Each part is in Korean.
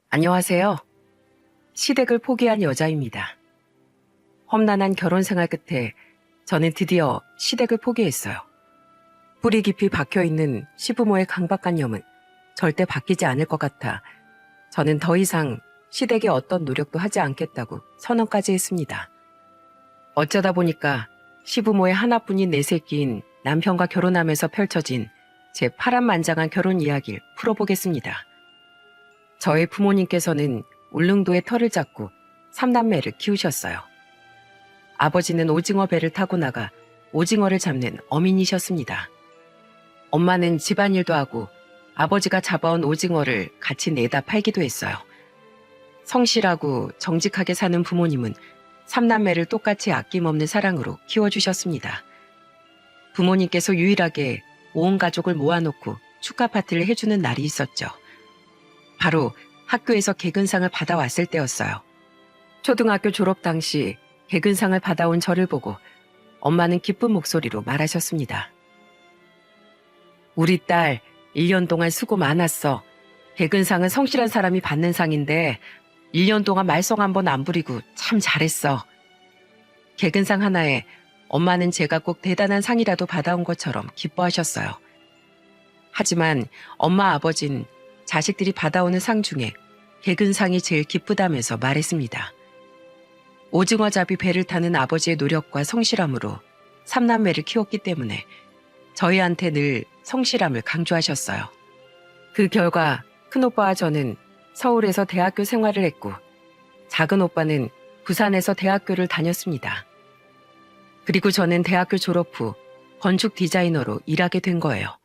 안녕하세요. 시댁을 포기한 여자입니다. 험난한 결혼 생활 끝에 저는 드디어 시댁을 포기했어요. 뿌리 깊이 박혀있는 시부모의 강박관념은 절대 바뀌지 않을 것 같아 저는 더 이상 시댁의 어떤 노력도 하지 않겠다고 선언까지 했습니다. 어쩌다 보니까 시부모의 하나뿐인 내 새끼인 남편과 결혼하면서 펼쳐진 제 파란만장한 결혼 이야기를 풀어보겠습니다. 저의 부모님께서는 울릉도에 터를 잡고 3남매를 키우셨어요. 아버지는 오징어 배를 타고 나가 오징어를 잡는 어민이셨습니다. 엄마는 집안일도 하고 아버지가 잡아온 오징어를 같이 내다 팔기도 했어요. 성실하고 정직하게 사는 부모님은 3남매를 똑같이 아낌없는 사랑으로 키워주셨습니다. 부모님께서 유일하게 온 가족을 모아놓고 축하 파티를 해주는 날이 있었죠. 바로 학교에서 개근상을 받아왔을 때였어요. 초등학교 졸업 당시 개근상을 받아온 저를 보고 엄마는 기쁜 목소리로 말하셨습니다. 우리 딸 1년 동안 수고 많았어. 개근상은 성실한 사람이 받는 상인데 1년 동안 말썽 한 번 안 부리고 참 잘했어. 개근상 하나에 엄마는 제가 꼭 대단한 상이라도 받아온 것처럼 기뻐하셨어요. 하지만 엄마 아버진 자식들이 받아오는 상 중에 개근상이 제일 기쁘다면서 말했습니다. 오징어잡이 배를 타는 아버지의 노력과 성실함으로 3남매를 키웠기 때문에 저희한테 늘 성실함을 강조하셨어요. 그 결과 큰오빠와 저는 서울에서 대학교 생활을 했고 작은 오빠는 부산에서 대학교를 다녔습니다. 그리고 저는 대학교 졸업 후 건축 디자이너로 일하게 된 거예요.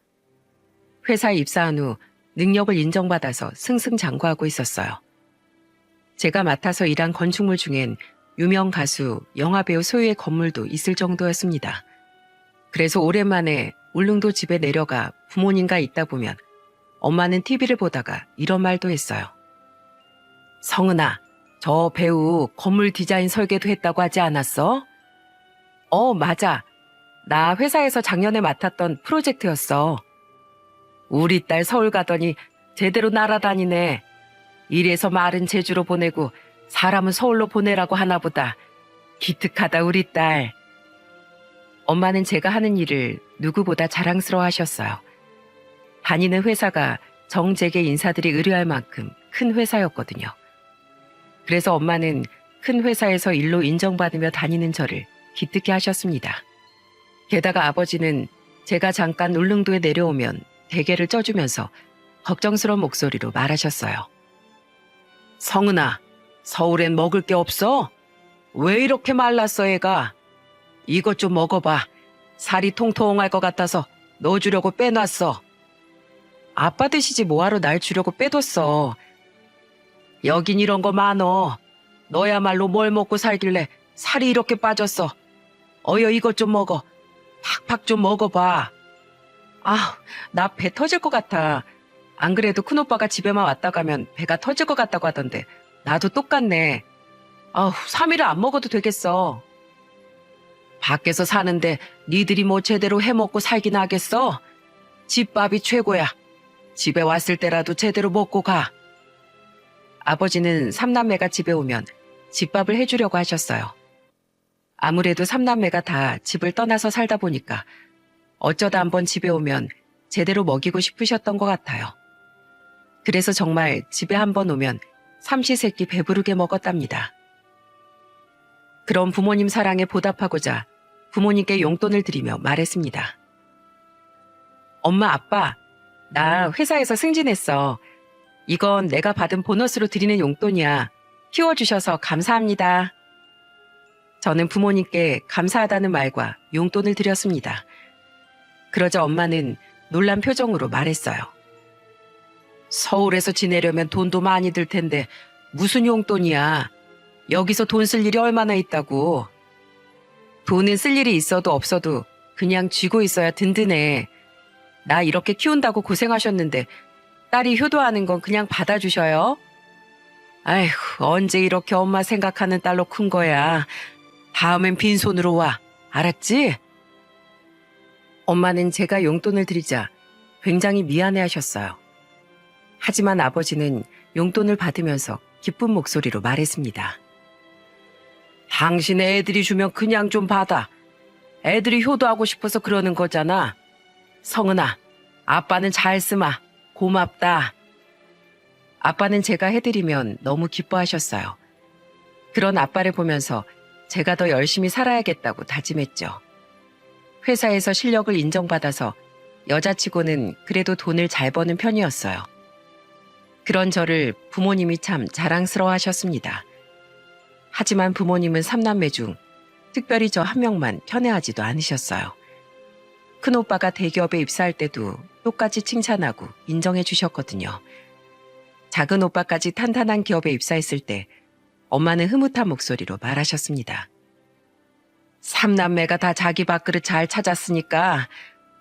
회사에 입사한 후 능력을 인정받아서 승승장구하고 있었어요. 제가 맡아서 일한 건축물 중엔 유명 가수, 영화배우 소유의 건물도 있을 정도였습니다. 그래서 오랜만에 울릉도 집에 내려가 부모님과 있다 보면 엄마는 TV를 보다가 이런 말도 했어요. 성은아, 저 배우 건물 디자인 설계도 했다고 하지 않았어? 맞아. 나 회사에서 작년에 맡았던 프로젝트였어. 우리 딸 서울 가더니 제대로 날아다니네. 이래서 말은 제주로 보내고 사람은 서울로 보내라고 하나 보다. 기특하다 우리 딸. 엄마는 제가 하는 일을 누구보다 자랑스러워 하셨어요. 다니는 회사가 정재계 인사들이 의뢰할 만큼 큰 회사였거든요. 그래서 엄마는 큰 회사에서 일로 인정받으며 다니는 저를 기특해 하셨습니다. 게다가 아버지는 제가 잠깐 울릉도에 내려오면 대게를 쪄주면서 걱정스러운 목소리로 말하셨어요. 성은아, 서울엔 먹을 게 없어? 왜 이렇게 말랐어 애가? 이것 좀 먹어봐. 살이 통통할 것 같아서 너 주려고 빼놨어. 아빠 드시지 뭐하러 날 주려고 빼뒀어. 여긴 이런 거 많어. 너야말로 뭘 먹고 살길래 살이 이렇게 빠졌어. 어여 이것 좀 먹어. 팍팍 좀 먹어봐. 나 배 터질 것 같아. 안 그래도 큰오빠가 집에만 왔다 가면 배가 터질 것 같다고 하던데 나도 똑같네. 3일을 안 먹어도 되겠어. 밖에서 사는데 니들이 뭐 제대로 해먹고 살긴 하겠어? 집밥이 최고야. 집에 왔을 때라도 제대로 먹고 가. 아버지는 3남매가 집에 오면 집밥을 해주려고 하셨어요. 아무래도 3남매가 다 집을 떠나서 살다 보니까 어쩌다 한번 집에 오면 제대로 먹이고 싶으셨던 것 같아요. 그래서 정말 집에 한번 오면 삼시세끼 배부르게 먹었답니다. 그런 부모님 사랑에 보답하고자 부모님께 용돈을 드리며 말했습니다. 엄마, 아빠, 나 회사에서 승진했어. 이건 내가 받은 보너스로 드리는 용돈이야. 키워주셔서 감사합니다. 저는 부모님께 감사하다는 말과 용돈을 드렸습니다. 그러자 엄마는 놀란 표정으로 말했어요. 서울에서 지내려면 돈도 많이 들 텐데 무슨 용돈이야. 여기서 돈 쓸 일이 얼마나 있다고. 돈은 쓸 일이 있어도 없어도 그냥 쥐고 있어야 든든해. 나 이렇게 키운다고 고생하셨는데 딸이 효도하는 건 그냥 받아주셔요. 아이고, 언제 이렇게 엄마 생각하는 딸로 큰 거야. 다음엔 빈손으로 와. 알았지? 엄마는 제가 용돈을 드리자 굉장히 미안해하셨어요. 하지만 아버지는 용돈을 받으면서 기쁜 목소리로 말했습니다. 당신의 애들이 주면 그냥 좀 받아. 애들이 효도하고 싶어서 그러는 거잖아. 성은아, 아빠는 잘 쓰마. 고맙다. 아빠는 제가 해드리면 너무 기뻐하셨어요. 그런 아빠를 보면서 제가 더 열심히 살아야겠다고 다짐했죠. 회사에서 실력을 인정받아서 여자치고는 그래도 돈을 잘 버는 편이었어요. 그런 저를 부모님이 참 자랑스러워하셨습니다. 하지만 부모님은 3남매 중 특별히 저 한 명만 편애하지도 않으셨어요. 큰오빠가 대기업에 입사할 때도 똑같이 칭찬하고 인정해 주셨거든요. 작은 오빠까지 탄탄한 기업에 입사했을 때 엄마는 흐뭇한 목소리로 말하셨습니다. 3남매가 다 자기 밥그릇 잘 찾았으니까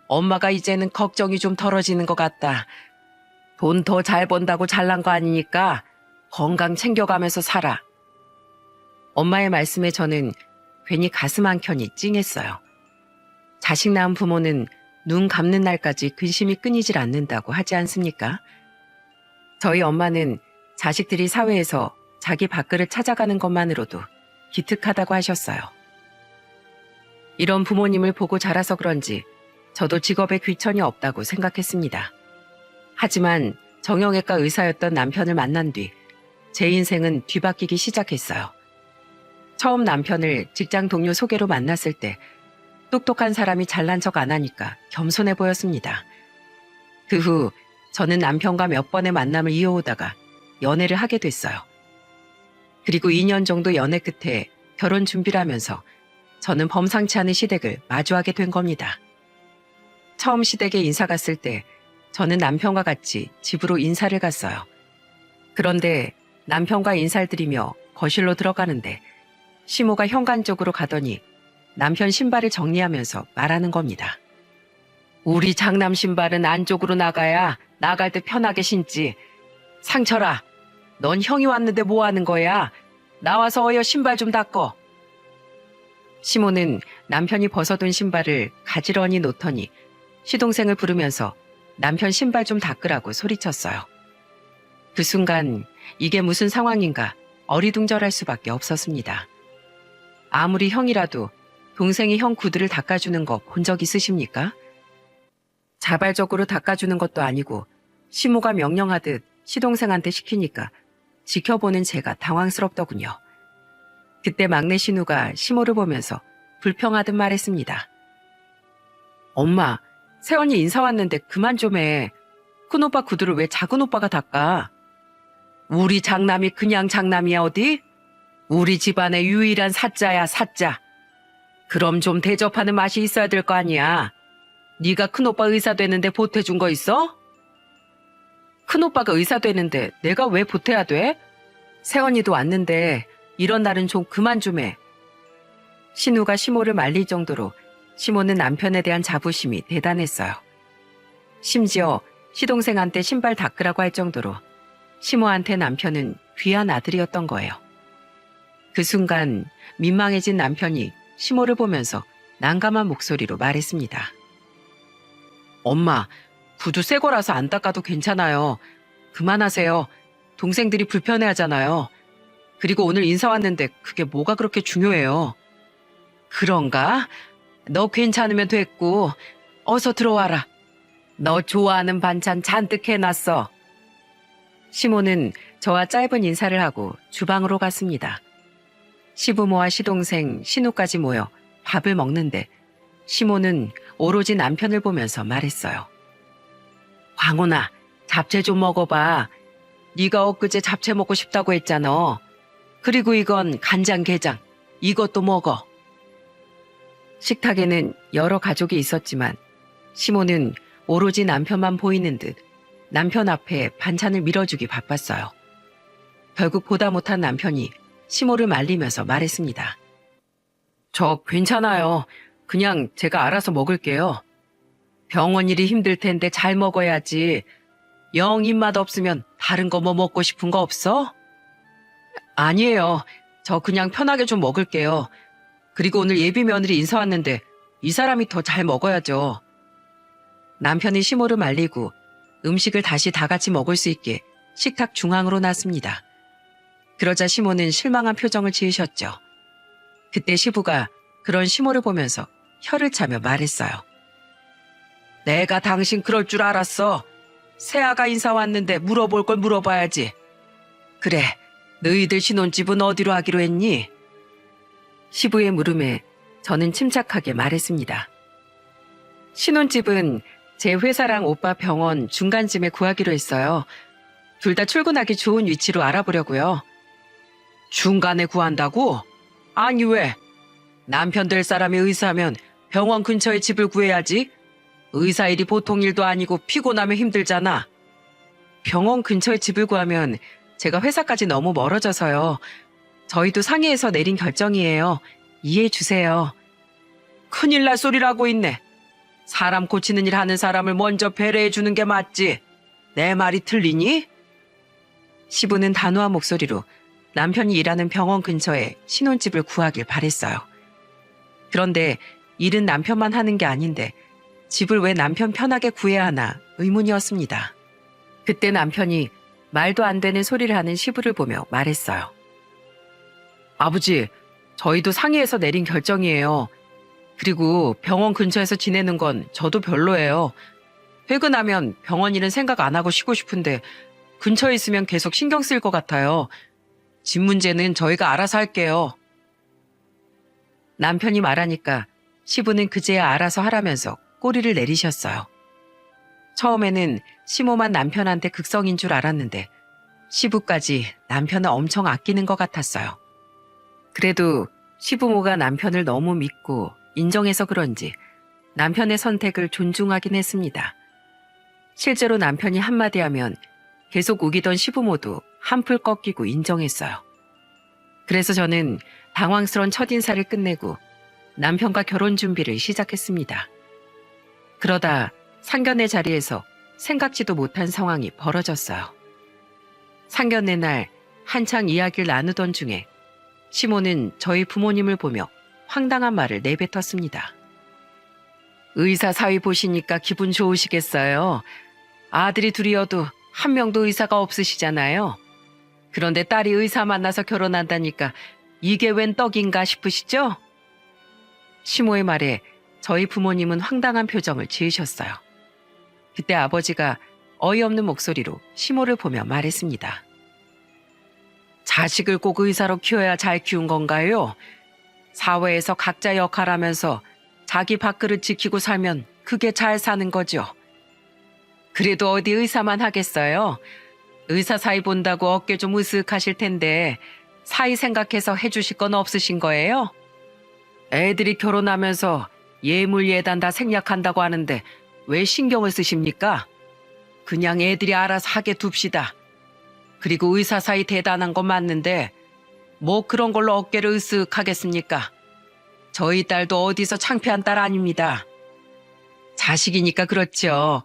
엄마가 이제는 걱정이 좀 덜어지는 것 같다. 돈 더 잘 번다고 잘난 거 아니니까 건강 챙겨가면서 살아. 엄마의 말씀에 저는 괜히 가슴 한켠이 찡했어요. 자식 낳은 부모는 눈 감는 날까지 근심이 끊이질 않는다고 하지 않습니까? 저희 엄마는 자식들이 사회에서 자기 밥그릇 찾아가는 것만으로도 기특하다고 하셨어요. 이런 부모님을 보고 자라서 그런지 저도 직업에 귀천이 없다고 생각했습니다. 하지만 정형외과 의사였던 남편을 만난 뒤 제 인생은 뒤바뀌기 시작했어요. 처음 남편을 직장 동료 소개로 만났을 때 똑똑한 사람이 잘난 척 안 하니까 겸손해 보였습니다. 그 후 저는 남편과 몇 번의 만남을 이어오다가 연애를 하게 됐어요. 그리고 2년 정도 연애 끝에 결혼 준비를 하면서 저는 범상치 않은 시댁을 마주하게 된 겁니다. 처음 시댁에 인사 갔을 때 저는 남편과 같이 집으로 인사를 갔어요. 그런데 남편과 인사를 드리며 거실로 들어가는데 시모가 현관 쪽으로 가더니 남편 신발을 정리하면서 말하는 겁니다. 우리 장남 신발은 안쪽으로 나가야 나갈 때 편하게 신지. 상철아, 넌 형이 왔는데 뭐 하는 거야? 나와서 어여 신발 좀 닦어. 시모는 남편이 벗어둔 신발을 가지런히 놓더니 시동생을 부르면서 남편 신발 좀 닦으라고 소리쳤어요. 그 순간 이게 무슨 상황인가 어리둥절할 수밖에 없었습니다. 아무리 형이라도 동생이 형 구두를 닦아주는 거 본 적 있으십니까? 자발적으로 닦아주는 것도 아니고 시모가 명령하듯 시동생한테 시키니까 지켜보는 제가 당황스럽더군요. 그때 막내 신우가 시모를 보면서 불평하듯 말했습니다. 엄마, 새언니 인사 왔는데 그만 좀 해. 큰오빠 구두를 왜 작은 오빠가 닦아? 우리 장남이 그냥 장남이야 어디? 우리 집안의 유일한 사자야 사자. 그럼 좀 대접하는 맛이 있어야 될 거 아니야. 네가 큰오빠 의사 되는데 보태준 거 있어? 큰오빠가 의사 되는데 내가 왜 보태야 돼? 새언니도 왔는데 이런 날은 좀 그만 좀 해. 신우가 시모를 말릴 정도로 시모는 남편에 대한 자부심이 대단했어요. 심지어 시동생한테 신발 닦으라고 할 정도로 시모한테 남편은 귀한 아들이었던 거예요. 그 순간 민망해진 남편이 시모를 보면서 난감한 목소리로 말했습니다. 엄마, 구두 새 거라서 안 닦아도 괜찮아요. 그만하세요. 동생들이 불편해하잖아요. 그리고 오늘 인사 왔는데 그게 뭐가 그렇게 중요해요. 그런가? 너 괜찮으면 됐고 어서 들어와라. 너 좋아하는 반찬 잔뜩 해놨어. 시모는 저와 짧은 인사를 하고 주방으로 갔습니다. 시부모와 시동생, 신우까지 모여 밥을 먹는데 시모는 오로지 남편을 보면서 말했어요. 광훈아, 잡채 좀 먹어봐. 네가 엊그제 잡채 먹고 싶다고 했잖아. 그리고 이건 간장게장. 이것도 먹어. 식탁에는 여러 가족이 있었지만 시모는 오로지 남편만 보이는 듯 남편 앞에 반찬을 밀어주기 바빴어요. 결국 보다 못한 남편이 시모를 말리면서 말했습니다. 저 괜찮아요. 그냥 제가 알아서 먹을게요. 병원 일이 힘들 텐데 잘 먹어야지. 영 입맛 없으면 다른 거 뭐 먹고 싶은 거 없어? 아니에요. 저 그냥 편하게 좀 먹을게요. 그리고 오늘 예비 며느리 인사 왔는데 이 사람이 더 잘 먹어야죠. 남편이 시모를 말리고 음식을 다시 다 같이 먹을 수 있게 식탁 중앙으로 놨습니다. 그러자 시모는 실망한 표정을 지으셨죠. 그때 시부가 그런 시모를 보면서 혀를 차며 말했어요. 내가 당신 그럴 줄 알았어. 새아가 인사 왔는데 물어볼 걸 물어봐야지. 그래, 너희들 신혼집은 어디로 하기로 했니? 시부의 물음에 저는 침착하게 말했습니다. 신혼집은 제 회사랑 오빠 병원 중간쯤에 구하기로 했어요. 둘 다 출근하기 좋은 위치로 알아보려고요. 중간에 구한다고? 아니 왜? 남편 될 사람이 의사면 병원 근처에 집을 구해야지. 의사 일이 보통 일도 아니고 피곤하면 힘들잖아. 병원 근처에 집을 구하면 제가 회사까지 너무 멀어져서요. 저희도 상의해서 내린 결정이에요. 이해해 주세요. 큰일 날 소리라고 있네. 사람 고치는 일 하는 사람을 먼저 배려해 주는 게 맞지. 내 말이 틀리니? 시부는 단호한 목소리로 남편이 일하는 병원 근처에 신혼집을 구하길 바랬어요. 그런데 일은 남편만 하는 게 아닌데 집을 왜 남편 편하게 구해야 하나 의문이었습니다. 그때 남편이 말도 안 되는 소리를 하는 시부를 보며 말했어요. 아버지, 저희도 상의해서 내린 결정이에요. 그리고 병원 근처에서 지내는 건 저도 별로예요. 퇴근하면 병원 일은 생각 안 하고 쉬고 싶은데 근처에 있으면 계속 신경 쓸 것 같아요. 집 문제는 저희가 알아서 할게요. 남편이 말하니까 시부는 그제야 알아서 하라면서 꼬리를 내리셨어요. 처음에는 시모만 남편한테 극성인 줄 알았는데 시부까지 남편을 엄청 아끼는 것 같았어요. 그래도 시부모가 남편을 너무 믿고 인정해서 그런지 남편의 선택을 존중하긴 했습니다. 실제로 남편이 한마디 하면 계속 우기던 시부모도 한풀 꺾이고 인정했어요. 그래서 저는 당황스러운 첫인사를 끝내고 남편과 결혼 준비를 시작했습니다. 그러다 상견례 자리에서 생각지도 못한 상황이 벌어졌어요. 상견례 날 한창 이야기를 나누던 중에 시모는 저희 부모님을 보며 황당한 말을 내뱉었습니다. 의사 사위 보시니까 기분 좋으시겠어요. 아들이 둘이어도 한 명도 의사가 없으시잖아요. 그런데 딸이 의사 만나서 결혼한다니까 이게 웬 떡인가 싶으시죠? 시모의 말에 저희 부모님은 황당한 표정을 지으셨어요. 그때 아버지가 어이없는 목소리로 시모를 보며 말했습니다. 자식을 꼭 의사로 키워야 잘 키운 건가요? 사회에서 각자 역할하면서 자기 밥그릇 지키고 살면 그게 잘 사는 거죠. 그래도 어디 의사만 하겠어요? 의사 사이 본다고 어깨 좀 으쓱하실 텐데 사이 생각해서 해주실 건 없으신 거예요? 애들이 결혼하면서 예물 예단 다 생략한다고 하는데 왜 신경을 쓰십니까? 그냥 애들이 알아서 하게 둡시다. 그리고 의사 사이 대단한 건 맞는데 뭐 그런 걸로 어깨를 으쓱하겠습니까? 저희 딸도 어디서 창피한 딸 아닙니다. 자식이니까 그렇죠.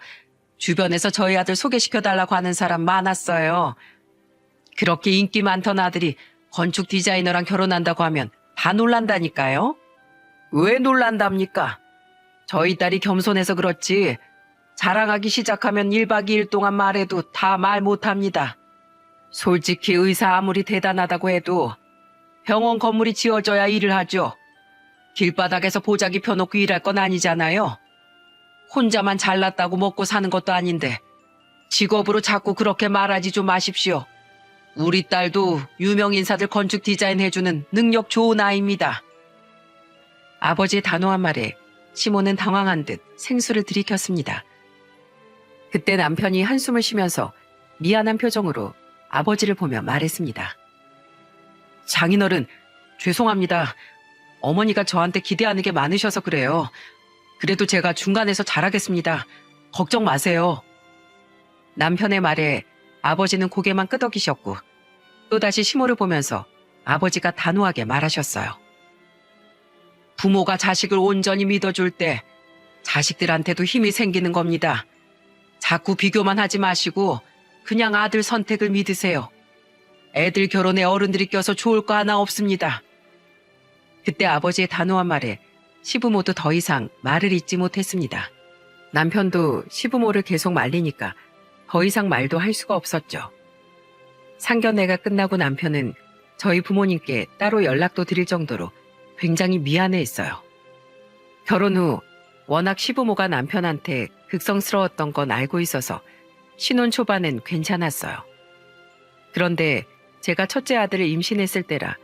주변에서 저희 아들 소개시켜달라고 하는 사람 많았어요. 그렇게 인기 많던 아들이 건축 디자이너랑 결혼한다고 하면 다 놀란다니까요. 왜 놀란답니까? 저희 딸이 겸손해서 그렇지 자랑하기 시작하면 1박 2일 동안 말해도 다 말 못합니다. 솔직히 의사 아무리 대단하다고 해도 병원 건물이 지어져야 일을 하죠. 길바닥에서 보자기 펴놓고 일할 건 아니잖아요. 혼자만 잘났다고 먹고 사는 것도 아닌데 직업으로 자꾸 그렇게 말하지 좀 마십시오. 우리 딸도 유명 인사들 건축 디자인 해주는 능력 좋은 아이입니다. 아버지의 단호한 말에 시모는 당황한 듯 생수를 들이켰습니다. 그때 남편이 한숨을 쉬면서 미안한 표정으로 아버지를 보며 말했습니다. 장인어른, 죄송합니다. 어머니가 저한테 기대하는 게 많으셔서 그래요. 그래도 제가 중간에서 잘하겠습니다. 걱정 마세요. 남편의 말에 아버지는 고개만 끄덕이셨고 또다시 시모를 보면서 아버지가 단호하게 말하셨어요. 부모가 자식을 온전히 믿어줄 때 자식들한테도 힘이 생기는 겁니다. 자꾸 비교만 하지 마시고 그냥 아들 선택을 믿으세요. 애들 결혼에 어른들이 껴서 좋을 거 하나 없습니다. 그때 아버지의 단호한 말에 시부모도 더 이상 말을 잇지 못했습니다. 남편도 시부모를 계속 말리니까 더 이상 말도 할 수가 없었죠. 상견례가 끝나고 남편은 저희 부모님께 따로 연락도 드릴 정도로 굉장히 미안해했어요. 결혼 후 워낙 시부모가 남편한테 극성스러웠던 건 알고 있어서 신혼 초반엔 괜찮았어요. 그런데 제가 첫째 아들을 임신했을 때라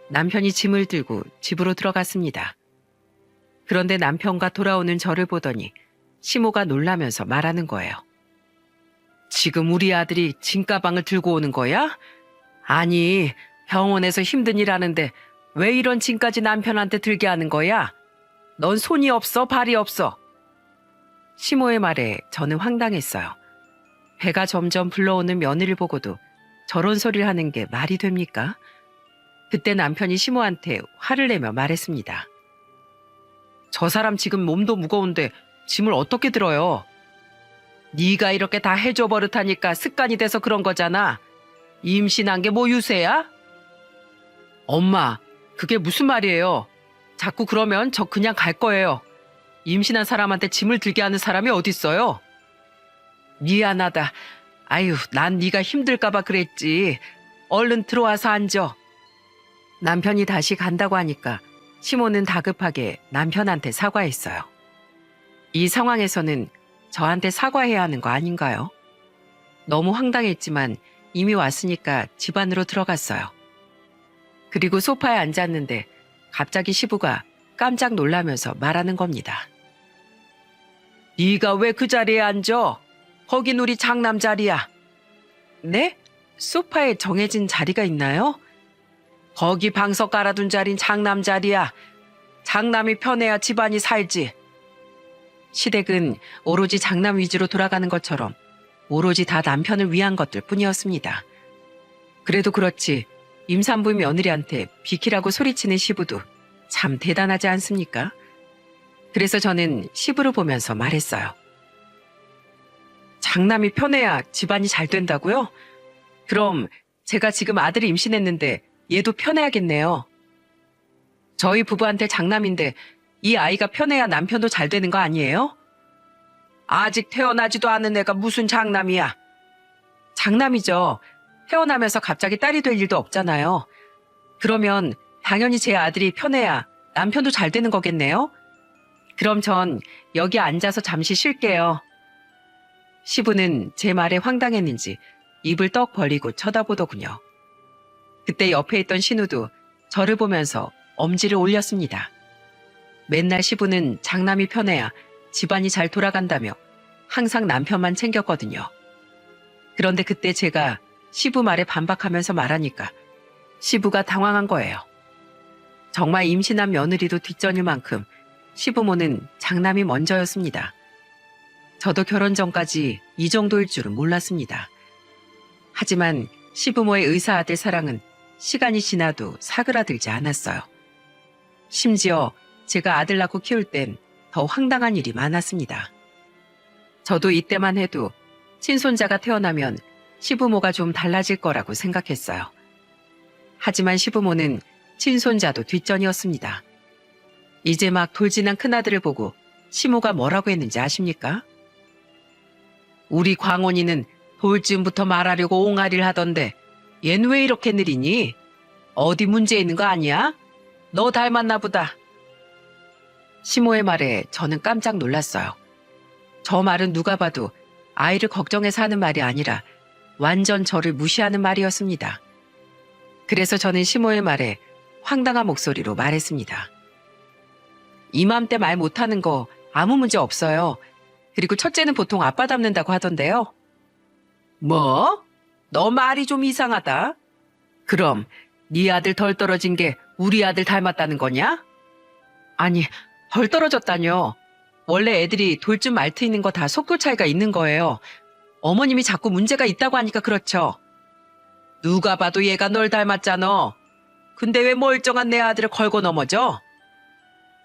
남편이 짐을 들고 집으로 들어갔습니다. 그런데 남편과 돌아오는 저를 보더니 시모가 놀라면서 말하는 거예요. 지금 우리 아들이 짐가방을 들고 오는 거야? 아니, 병원에서 힘든 일 하는데 왜 이런 짐까지 남편한테 들게 하는 거야? 넌 손이 없어, 발이 없어. 시모의 말에 저는 황당했어요. 배가 점점 불러오는 며느리를 보고도 저런 소리를 하는 게 말이 됩니까? 그때 남편이 시모한테 화를 내며 말했습니다. 저 사람 지금 몸도 무거운데 짐을 어떻게 들어요? 네가 이렇게 다 해줘 버릇하니까 습관이 돼서 그런 거잖아. 임신한 게 뭐 유세야? 엄마, 그게 무슨 말이에요? 자꾸 그러면 저 그냥 갈 거예요. 임신한 사람한테 짐을 들게 하는 사람이 어딨어요? 미안하다. 아유, 난 네가 힘들까 봐 그랬지. 얼른 들어와서 앉아. 남편이 다시 간다고 하니까 시모는 다급하게 남편한테 사과했어요. 이 상황에서는 저한테 사과해야 하는 거 아닌가요? 너무 황당했지만 이미 왔으니까 집 안으로 들어갔어요. 그리고 소파에 앉았는데 갑자기 시부가 깜짝 놀라면서 말하는 겁니다. 네가 왜 그 자리에 앉아? 거긴 우리 장남 자리야. 네? 소파에 정해진 자리가 있나요? 거기 방석 깔아둔 자리는 장남 자리야. 장남이 편해야 집안이 살지. 시댁은 오로지 장남 위주로 돌아가는 것처럼 오로지 다 남편을 위한 것들 뿐이었습니다. 그래도 그렇지 임산부 며느리한테 비키라고 소리치는 시부도 참 대단하지 않습니까? 그래서 저는 시부를 보면서 말했어요. 장남이 편해야 집안이 잘 된다고요? 그럼 제가 지금 아들을 임신했는데 얘도 편해야겠네요. 저희 부부한테 장남인데 이 아이가 편해야 남편도 잘 되는 거 아니에요? 아직 태어나지도 않은 애가 무슨 장남이야. 장남이죠. 태어나면서 갑자기 딸이 될 일도 없잖아요. 그러면 당연히 제 아들이 편해야 남편도 잘 되는 거겠네요? 그럼 전 여기 앉아서 잠시 쉴게요. 시부는 제 말에 황당했는지 입을 떡 벌리고 쳐다보더군요. 그때 옆에 있던 신우도 저를 보면서 엄지를 올렸습니다. 맨날 시부는 장남이 편해야 집안이 잘 돌아간다며 항상 남편만 챙겼거든요. 그런데 그때 제가 시부 말에 반박하면서 말하니까 시부가 당황한 거예요. 정말 임신한 며느리도 뒷전일 만큼 시부모는 장남이 먼저였습니다. 저도 결혼 전까지 이 정도일 줄은 몰랐습니다. 하지만 시부모의 의사아들 사랑은 시간이 지나도 사그라들지 않았어요. 심지어 제가 아들 낳고 키울 땐 더 황당한 일이 많았습니다. 저도 이때만 해도 친손자가 태어나면 시부모가 좀 달라질 거라고 생각했어요. 하지만 시부모는 친손자도 뒷전이었습니다. 이제 막 돌진한 큰아들을 보고 시모가 뭐라고 했는지 아십니까? 우리 광원이는 돌진부터 말하려고 옹알이를 하던데 얜 왜 이렇게 느리니? 어디 문제 있는 거 아니야? 너 닮았나 보다. 시모의 말에 저는 깜짝 놀랐어요. 저 말은 누가 봐도 아이를 걱정해서 하는 말이 아니라 완전 저를 무시하는 말이었습니다. 그래서 저는 시모의 말에 황당한 목소리로 말했습니다. 이맘때 말 못하는 거 아무 문제 없어요. 그리고 첫째는 보통 아빠 닮는다고 하던데요. 뭐? 너 말이 좀 이상하다. 그럼 네 아들 덜 떨어진 게 우리 아들 닮았다는 거냐? 아니, 덜 떨어졌다뇨. 원래 애들이 돌쯤 말 트이는 거 다 속도 차이가 있는 거예요. 어머님이 자꾸 문제가 있다고 하니까 그렇죠. 누가 봐도 얘가 널 닮았잖아. 근데 왜 멀쩡한 내 아들을 걸고 넘어져?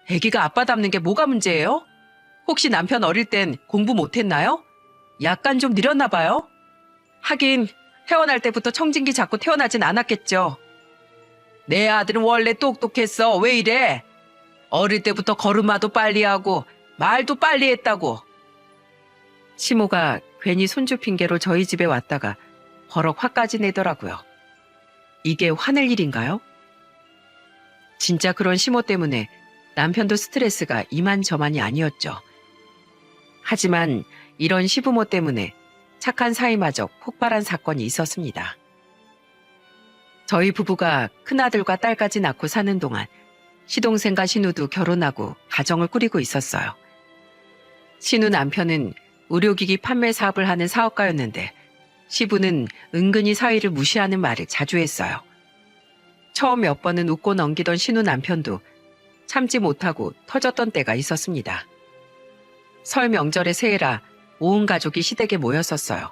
애기가 아빠 닮는 게 뭐가 문제예요? 혹시 남편 어릴 땐 공부 못했나요? 약간 좀 느렸나 봐요? 하긴 태어날 때부터 청진기 잡고 태어나진 않았겠죠. 내 아들은 원래 똑똑했어. 왜 이래? 어릴 때부터 걸음마도 빨리 하고 말도 빨리 했다고. 시모가 괜히 손주 핑계로 저희 집에 왔다가 버럭 화까지 내더라고요. 이게 화낼 일인가요? 진짜 그런 시모 때문에 남편도 스트레스가 이만저만이 아니었죠. 하지만 이런 시부모 때문에 착한 사이마저 폭발한 사건이 있었습니다. 저희 부부가 큰아들과 딸까지 낳고 사는 동안 시동생과 신우도 결혼하고 가정을 꾸리고 있었어요. 신우 남편은 의료기기 판매 사업을 하는 사업가였는데 시부는 은근히 사위를 무시하는 말을 자주 했어요. 처음 몇 번은 웃고 넘기던 신우 남편도 참지 못하고 터졌던 때가 있었습니다. 설 명절의 새해라 온 가족이 시댁에 모였었어요.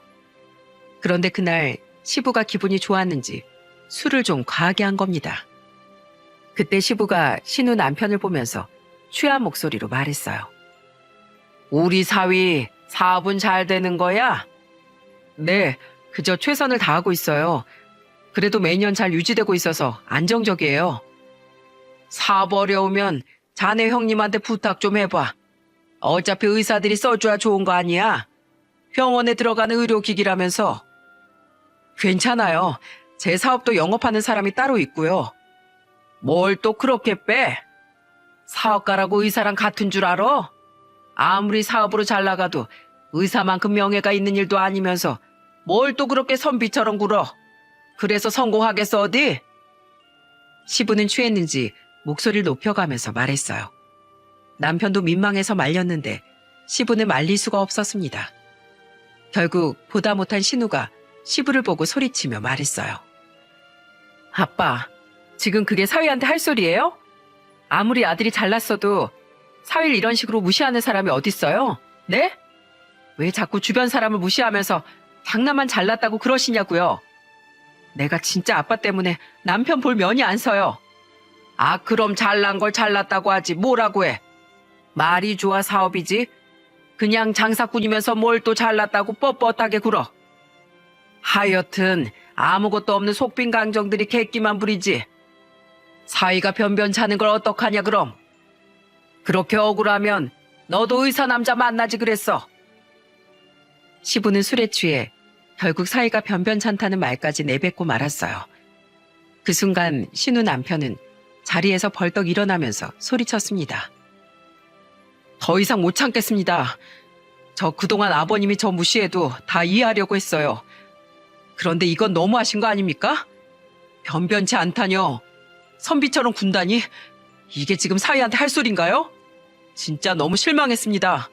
그런데 그날 시부가 기분이 좋았는지 술을 좀 과하게 한 겁니다. 그때 시부가 신우 남편을 보면서 취한 목소리로 말했어요. 우리 사위 사업은 잘 되는 거야? 네, 그저 최선을 다하고 있어요. 그래도 매년 잘 유지되고 있어서 안정적이에요. 사업 어려우면 자네 형님한테 부탁 좀 해봐. 어차피 의사들이 써줘야 좋은 거 아니야? 병원에 들어가는 의료기기라면서. 괜찮아요. 제 사업도 영업하는 사람이 따로 있고요. 뭘 또 그렇게 빼? 사업가라고 의사랑 같은 줄 알아? 아무리 사업으로 잘 나가도 의사만큼 명예가 있는 일도 아니면서 뭘 또 그렇게 선비처럼 굴어? 그래서 성공하겠어 어디? 시부는 취했는지 목소리를 높여가면서 말했어요. 남편도 민망해서 말렸는데 시부는 말릴 수가 없었습니다. 결국 보다 못한 신우가 시부를 보고 소리치며 말했어요. 아빠, 지금 그게 사위한테 할 소리예요? 아무리 아들이 잘났어도 사위를 이런 식으로 무시하는 사람이 어딨어요? 네? 왜 자꾸 주변 사람을 무시하면서 장남만 잘났다고 그러시냐고요? 내가 진짜 아빠 때문에 남편 볼 면이 안 서요. 아, 그럼 잘난 걸 잘났다고 하지 뭐라고 해. 말이 좋아 사업이지. 그냥 장사꾼이면서 뭘 또 잘났다고 뻣뻣하게 굴어. 하여튼 아무것도 없는 속빈 강정들이 객기만 부리지. 사위가 변변찮은 걸 어떡하냐 그럼. 그렇게 억울하면 너도 의사 남자 만나지 그랬어. 시부는 술에 취해 결국 사위가 변변찮다는 말까지 내뱉고 말았어요. 그 순간 신우 남편은 자리에서 벌떡 일어나면서 소리쳤습니다. 더 이상 못 참겠습니다. 저 그동안 아버님이 저 무시해도 다 이해하려고 했어요. 그런데 이건 너무하신 거 아닙니까? 변변치 않다뇨. 선비처럼 군다니? 이게 지금 사위한테 할 소린가요? 진짜 너무 실망했습니다.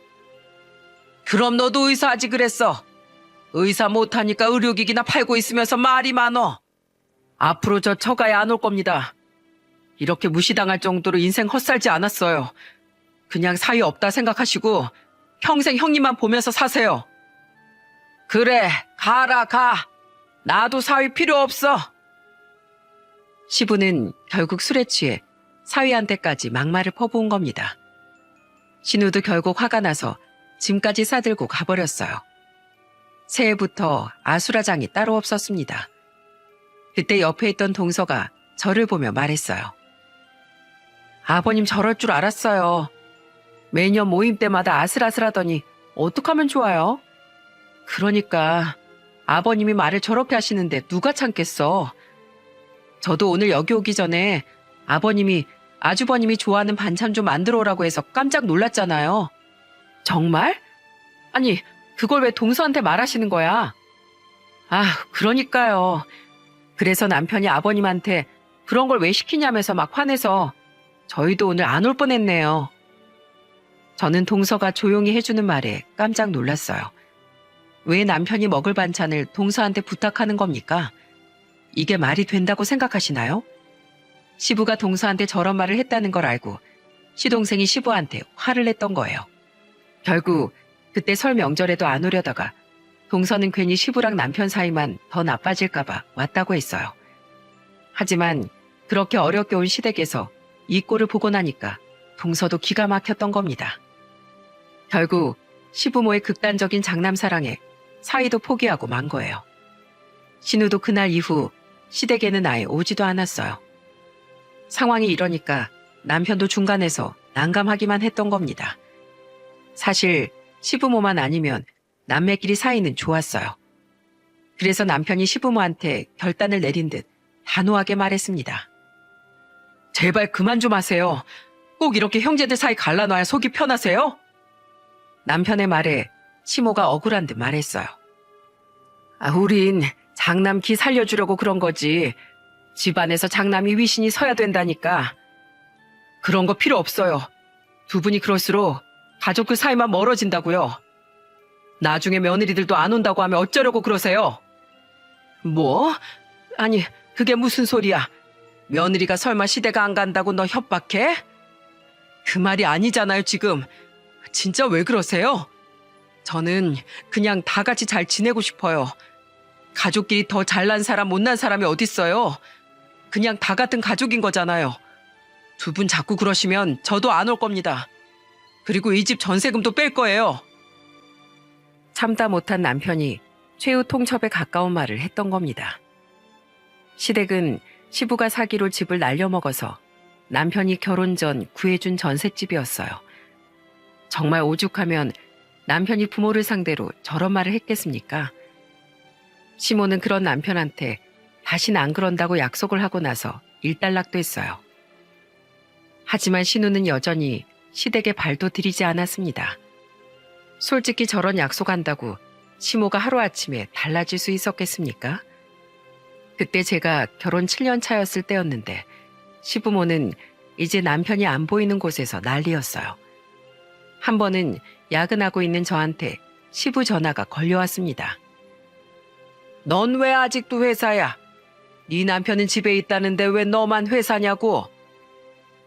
그럼 너도 의사하지 그랬어. 의사 못하니까 의료기기나 팔고 있으면서 말이 많어. 앞으로 저 처가에 안 올 겁니다. 이렇게 무시당할 정도로 인생 헛살지 않았어요. 그냥 사위 없다 생각하시고 평생 형님만 보면서 사세요. 그래, 가라 가. 나도 사위 필요 없어. 시부는 결국 술에 취해 사위한테까지 막말을 퍼부은 겁니다. 신우도 결국 화가 나서 짐까지 싸들고 가버렸어요. 새해부터 아수라장이 따로 없었습니다. 그때 옆에 있던 동서가 저를 보며 말했어요. 아버님 저럴 줄 알았어요. 매년 모임 때마다 아슬아슬하더니 어떡하면 좋아요? 그러니까 아버님이 말을 저렇게 하시는데 누가 참겠어. 저도 오늘 여기 오기 전에 아버님이 아주버님이 좋아하는 반찬 좀 만들어 오라고 해서 깜짝 놀랐잖아요. 정말? 아니, 그걸 왜 동서한테 말하시는 거야? 아, 그러니까요. 그래서 남편이 아버님한테 그런 걸 왜 시키냐면서 막 화내서 저희도 오늘 안 올 뻔했네요. 저는 동서가 조용히 해주는 말에 깜짝 놀랐어요. 왜 남편이 먹을 반찬을 동서한테 부탁하는 겁니까? 이게 말이 된다고 생각하시나요? 시부가 동서한테 저런 말을 했다는 걸 알고 시동생이 시부한테 화를 냈던 거예요. 결국 그때 설 명절에도 안 오려다가 동서는 괜히 시부랑 남편 사이만 더 나빠질까봐 왔다고 했어요. 하지만 그렇게 어렵게 온 시댁에서 이 꼴을 보고 나니까 동서도 기가 막혔던 겁니다. 결국 시부모의 극단적인 장남사랑에 사위도 포기하고 만 거예요. 신우도 그날 이후 시댁에는 아예 오지도 않았어요. 상황이 이러니까 남편도 중간에서 난감하기만 했던 겁니다. 사실 시부모만 아니면 남매끼리 사이는 좋았어요. 그래서 남편이 시부모한테 결단을 내린 듯 단호하게 말했습니다. 제발 그만 좀 하세요. 꼭 이렇게 형제들 사이 갈라놔야 속이 편하세요? 남편의 말에 시모가 억울한 듯 말했어요. 우린 장남 기 살려주려고 그런 거지. 집안에서 장남이 위신이 서야 된다니까. 그런 거 필요 없어요. 두 분이 그럴수록 가족 그 사이만 멀어진다고요. 나중에 며느리들도 안 온다고 하면 어쩌려고 그러세요? 뭐? 아니, 그게 무슨 소리야. 며느리가 설마 시댁 안 간다고 너 협박해? 그 말이 아니잖아요, 지금. 진짜 왜 그러세요? 저는 그냥 다 같이 잘 지내고 싶어요. 가족끼리 더 잘난 사람, 못난 사람이 어딨어요? 그냥 다 같은 가족인 거잖아요. 두 분 자꾸 그러시면 저도 안 올 겁니다. 그리고 이 집 전세금도 뺄 거예요. 참다 못한 남편이 최후 통첩에 가까운 말을 했던 겁니다. 시댁은 시부가 사기로 집을 날려먹어서 남편이 결혼 전 구해준 전셋집이었어요. 정말 오죽하면 남편이 부모를 상대로 저런 말을 했겠습니까? 시모는 그런 남편한테 다신 안 그런다고 약속을 하고 나서 일단락도 했어요. 하지만 신우는 여전히 시댁에 발도 들이지 않았습니다. 솔직히 저런 약속한다고 시모가 하루아침에 달라질 수 있었겠습니까? 그때 제가 결혼 7년 차였을 때였는데 시부모는 이제 남편이 안 보이는 곳에서 난리였어요. 한 번은 야근하고 있는 저한테 시부 전화가 걸려왔습니다. 넌 왜 아직도 회사야? 네 남편은 집에 있다는데 왜 너만 회사냐고?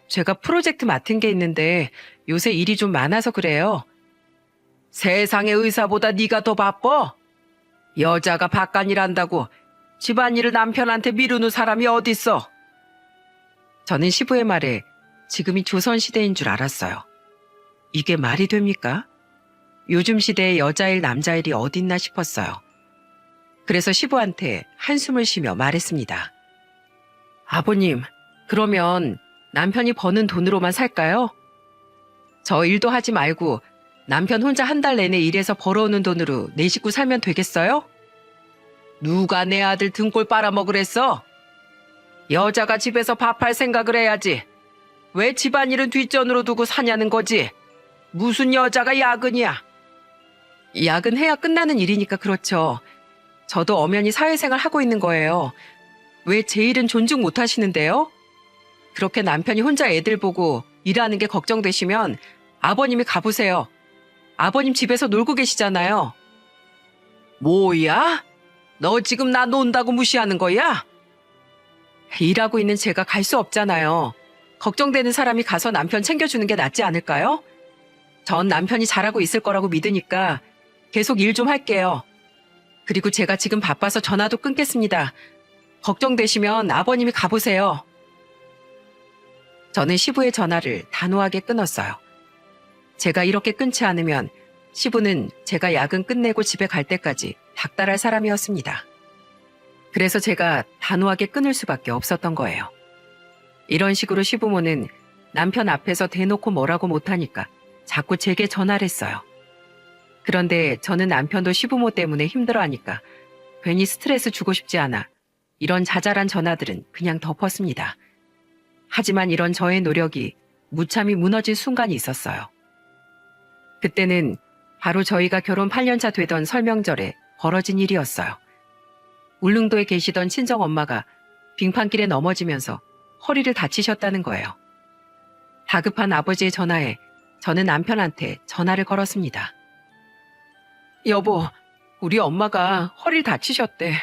제가 프로젝트 맡은 게 있는데 요새 일이 좀 많아서 그래요. 세상의 의사보다 네가 더 바빠? 여자가 바깥일한다고 집안일을 남편한테 미루는 사람이 어딨어? 저는 시부의 말에 지금이 조선시대인 줄 알았어요. 이게 말이 됩니까? 요즘 시대에 여자일 남자일이 어딨나 싶었어요. 그래서 시부한테 한숨을 쉬며 말했습니다. 아버님, 그러면 남편이 버는 돈으로만 살까요? 저 일도 하지 말고 남편 혼자 한 달 내내 일해서 벌어오는 돈으로 내 식구 살면 되겠어요? 누가 내 아들 등골 빨아먹으랬어? 여자가 집에서 밥할 생각을 해야지. 왜 집안일은 뒷전으로 두고 사냐는 거지? 무슨 여자가 야근이야? 야근해야 끝나는 일이니까 그렇죠. 저도 엄연히 사회생활 하고 있는 거예요. 왜 제 일은 존중 못 하시는데요? 그렇게 남편이 혼자 애들 보고 일하는 게 걱정되시면 아버님이 가보세요. 아버님 집에서 놀고 계시잖아요. 뭐야? 너 지금 나 논다고 무시하는 거야? 일하고 있는 제가 갈 수 없잖아요. 걱정되는 사람이 가서 남편 챙겨주는 게 낫지 않을까요? 전 남편이 잘하고 있을 거라고 믿으니까 계속 일 좀 할게요. 그리고 제가 지금 바빠서 전화도 끊겠습니다. 걱정되시면 아버님이 가보세요. 저는 시부의 전화를 단호하게 끊었어요. 제가 이렇게 끊지 않으면 시부는 제가 야근 끝내고 집에 갈 때까지 닥달할 사람이었습니다. 그래서 제가 단호하게 끊을 수밖에 없었던 거예요. 이런 식으로 시부모는 남편 앞에서 대놓고 뭐라고 못하니까 자꾸 제게 전화를 했어요. 그런데 저는 남편도 시부모 때문에 힘들어하니까 괜히 스트레스 주고 싶지 않아 이런 자잘한 전화들은 그냥 덮었습니다. 하지만 이런 저의 노력이 무참히 무너진 순간이 있었어요. 그때는 바로 저희가 결혼 8년차 되던 설명절에 벌어진 일이었어요. 울릉도에 계시던 친정엄마가 빙판길에 넘어지면서 허리를 다치셨다는 거예요. 다급한 아버지의 전화에 저는 남편한테 전화를 걸었습니다. 여보, 우리 엄마가 허리를 다치셨대.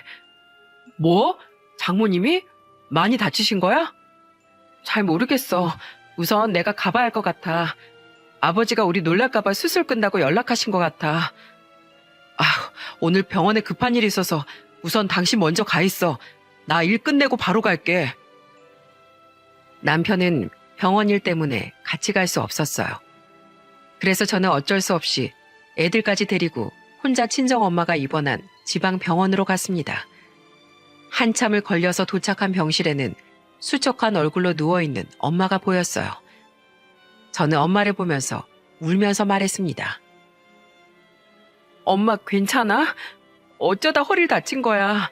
뭐? 장모님이? 많이 다치신 거야? 잘 모르겠어. 우선 내가 가봐야 할 것 같아. 아버지가 우리 놀랄까봐 수술 끝나고 연락하신 것 같아. 오늘 병원에 급한 일이 있어서 우선 당신 먼저 가 있어. 나 일 끝내고 바로 갈게. 남편은 병원 일 때문에 같이 갈 수 없었어요. 그래서 저는 어쩔 수 없이 애들까지 데리고 혼자 친정엄마가 입원한 지방 병원으로 갔습니다. 한참을 걸려서 도착한 병실에는 수척한 얼굴로 누워있는 엄마가 보였어요. 저는 엄마를 보면서 울면서 말했습니다. 엄마 괜찮아? 어쩌다 허리를 다친 거야.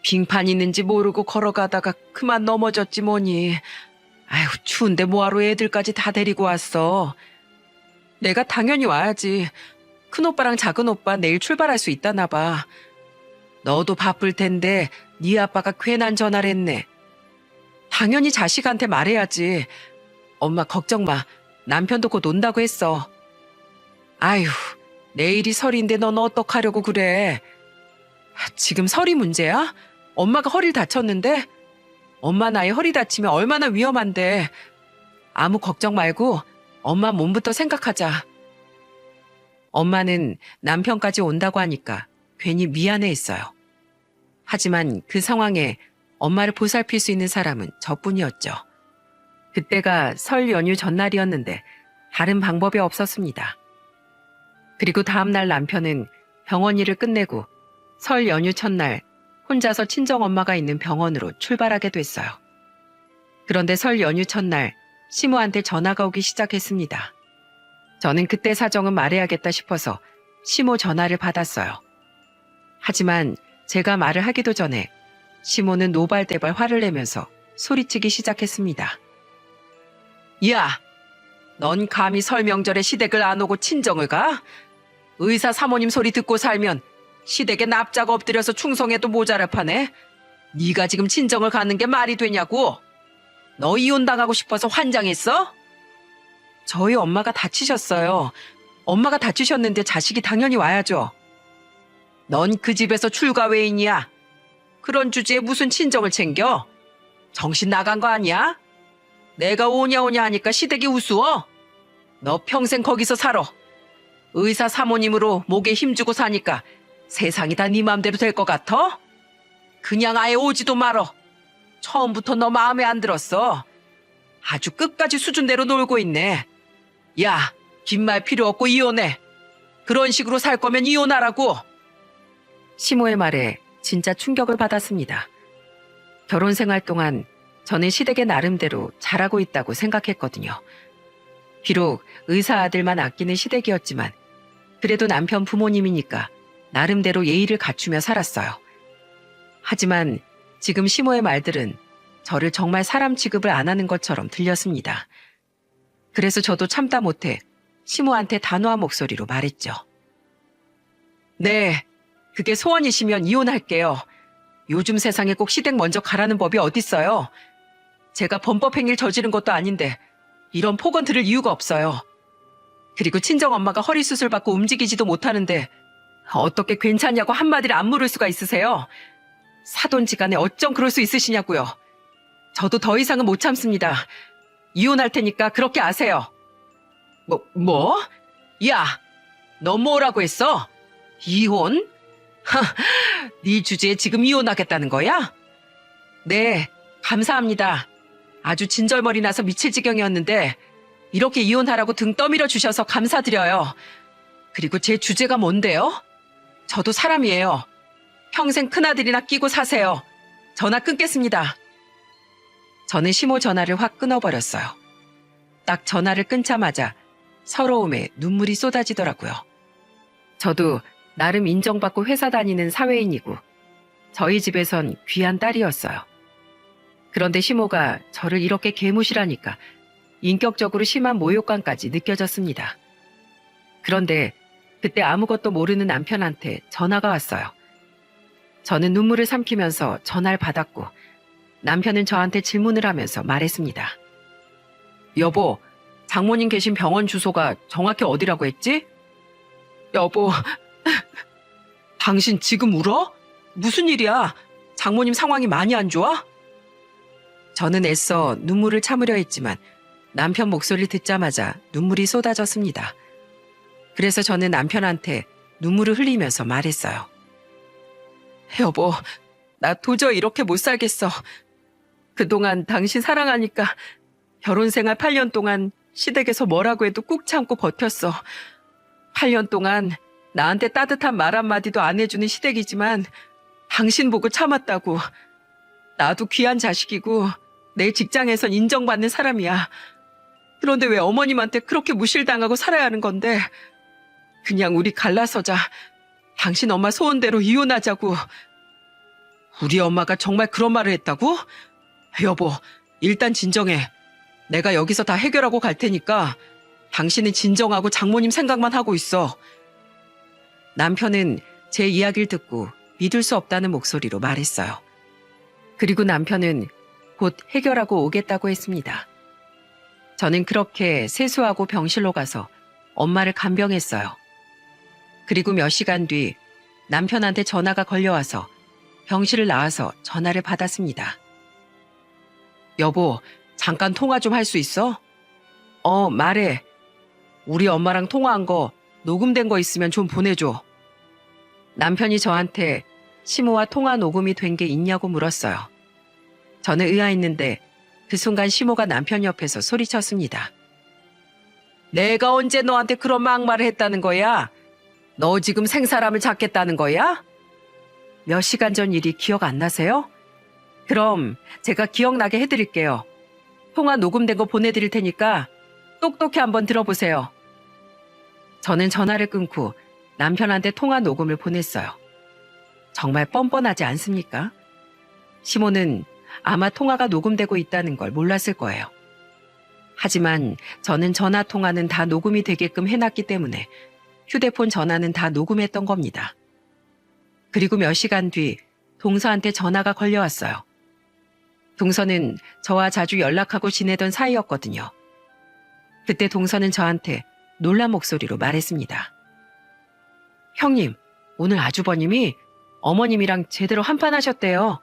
빙판 있는지 모르고 걸어가다가 그만 넘어졌지 뭐니. 아휴, 추운데 뭐하러 애들까지 다 데리고 왔어. 내가 당연히 와야지. 큰오빠랑 작은오빠 내일 출발할 수 있다나 봐. 너도 바쁠 텐데 네 아빠가 괜한 전화를 했네. 당연히 자식한테 말해야지. 엄마 걱정 마. 남편도 곧 온다고 했어. 아휴, 내일이 설인데 넌 어떡하려고 그래. 지금 설이 문제야? 엄마가 허리를 다쳤는데? 엄마 나이 허리 다치면 얼마나 위험한데. 아무 걱정 말고 엄마 몸부터 생각하자. 엄마는 남편까지 온다고 하니까 괜히 미안해했어요. 하지만 그 상황에 엄마를 보살필 수 있는 사람은 저뿐이었죠. 그때가 설 연휴 전날이었는데 다른 방법이 없었습니다. 그리고 다음날 남편은 병원 일을 끝내고 설 연휴 첫날 혼자서 친정엄마가 있는 병원으로 출발하게 됐어요. 그런데 설 연휴 첫날 시모한테 전화가 오기 시작했습니다. 저는 그때 사정은 말해야겠다 싶어서 시모 전화를 받았어요. 하지만 제가 말을 하기도 전에 시모는 노발대발 화를 내면서 소리치기 시작했습니다. 야, 넌 감히 설 명절에 시댁을 안 오고 친정을 가? 의사 사모님 소리 듣고 살면 시댁에 납작 엎드려서 충성해도 모자랄 판에 네가 지금 친정을 가는 게 말이 되냐고? 너 이혼당하고 싶어서 환장했어? 저희 엄마가 다치셨어요. 엄마가 다치셨는데 자식이 당연히 와야죠. 넌 그 집에서 출가 외인이야. 그런 주제에 무슨 친정을 챙겨? 정신 나간 거 아니야? 내가 오냐 오냐 하니까 시댁이 우스워? 너 평생 거기서 살아. 의사 사모님으로 목에 힘주고 사니까 세상이 다 네 맘대로 될 것 같아? 그냥 아예 오지도 말어. 처음부터 너 마음에 안 들었어. 아주 끝까지 수준대로 놀고 있네. 야, 긴 말 필요 없고 이혼해. 그런 식으로 살 거면 이혼하라고. 시모의 말에 진짜 충격을 받았습니다. 결혼 생활 동안 저는 시댁의 나름대로 잘하고 있다고 생각했거든요. 비록 의사 아들만 아끼는 시댁이었지만 그래도 남편 부모님이니까 나름대로 예의를 갖추며 살았어요. 하지만 지금 시모의 말들은 저를 정말 사람 취급을 안 하는 것처럼 들렸습니다. 그래서 저도 참다 못해 시모한테 단호한 목소리로 말했죠. 네, 그게 소원이시면 이혼할게요. 요즘 세상에 꼭 시댁 먼저 가라는 법이 어딨어요. 제가 범법행위를 저지른 것도 아닌데 이런 폭언 들을 이유가 없어요. 그리고 친정엄마가 허리 수술 받고 움직이지도 못하는데 어떻게 괜찮냐고 한마디를 안 물을 수가 있으세요? 사돈지간에 어쩜 그럴 수 있으시냐고요. 저도 더 이상은 못 참습니다. 이혼할 테니까 그렇게 아세요. 뭐? 야, 너 뭐라고 했어? 이혼? 네 주제에 지금 이혼하겠다는 거야? 네, 감사합니다. 아주 진절머리 나서 미칠 지경이었는데 이렇게 이혼하라고 등 떠밀어 주셔서 감사드려요. 그리고 제 주제가 뭔데요? 저도 사람이에요. 평생 큰아들이나 끼고 사세요. 전화 끊겠습니다. 저는 시모 전화를 확 끊어버렸어요. 딱 전화를 끊자마자 서러움에 눈물이 쏟아지더라고요. 저도 나름 인정받고 회사 다니는 사회인이고 저희 집에선 귀한 딸이었어요. 그런데 시모가 저를 이렇게 개무시하니까 인격적으로 심한 모욕감까지 느껴졌습니다. 그런데 그때 아무것도 모르는 남편한테 전화가 왔어요. 저는 눈물을 삼키면서 전화를 받았고 남편은 저한테 질문을 하면서 말했습니다. 여보, 장모님 계신 병원 주소가 정확히 어디라고 했지? 여보, 당신 지금 울어? 무슨 일이야? 장모님 상황이 많이 안 좋아? 저는 애써 눈물을 참으려 했지만 남편 목소리를 듣자마자 눈물이 쏟아졌습니다. 그래서 저는 남편한테 눈물을 흘리면서 말했어요. 여보, 나 도저히 이렇게 못 살겠어. 그동안 당신 사랑하니까 결혼 생활 8년 동안 시댁에서 뭐라고 해도 꾹 참고 버텼어. 8년 동안 나한테 따뜻한 말 한마디도 안 해주는 시댁이지만 당신 보고 참았다고. 나도 귀한 자식이고 내 직장에선 인정받는 사람이야. 그런데 왜 어머님한테 그렇게 무실당하고 살아야 하는 건데? 그냥 우리 갈라서자. 당신 엄마 소원대로 이혼하자고. 우리 엄마가 정말 그런 말을 했다고? 여보, 일단 진정해. 내가 여기서 다 해결하고 갈 테니까 당신은 진정하고 장모님 생각만 하고 있어. 남편은 제 이야기를 듣고 믿을 수 없다는 목소리로 말했어요. 그리고 남편은 곧 해결하고 오겠다고 했습니다. 저는 그렇게 세수하고 병실로 가서 엄마를 간병했어요. 그리고 몇 시간 뒤 남편한테 전화가 걸려와서 병실을 나와서 전화를 받았습니다. 여보, 잠깐 통화 좀 할 수 있어? 말해. 우리 엄마랑 통화한 거 녹음된 거 있으면 좀 보내줘. 남편이 저한테 시모와 통화 녹음이 된 게 있냐고 물었어요. 저는 의아했는데 그 순간 시모가 남편 옆에서 소리쳤습니다. 내가 언제 너한테 그런 막말을 했다는 거야? 너 지금 생사람을 찾겠다는 거야? 몇 시간 전 일이 기억 안 나세요? 그럼 제가 기억나게 해드릴게요. 통화 녹음된 거 보내드릴 테니까 똑똑히 한번 들어보세요. 저는 전화를 끊고 남편한테 통화 녹음을 보냈어요. 정말 뻔뻔하지 않습니까? 시모는 아마 통화가 녹음되고 있다는 걸 몰랐을 거예요. 하지만 저는 전화 통화는 다 녹음이 되게끔 해놨기 때문에 휴대폰 전화는 다 녹음했던 겁니다. 그리고 몇 시간 뒤 동서한테 전화가 걸려왔어요. 동서는 저와 자주 연락하고 지내던 사이였거든요. 그때 동서는 저한테 놀란 목소리로 말했습니다. 형님, 오늘 아주버님이 어머님이랑 제대로 한판 하셨대요.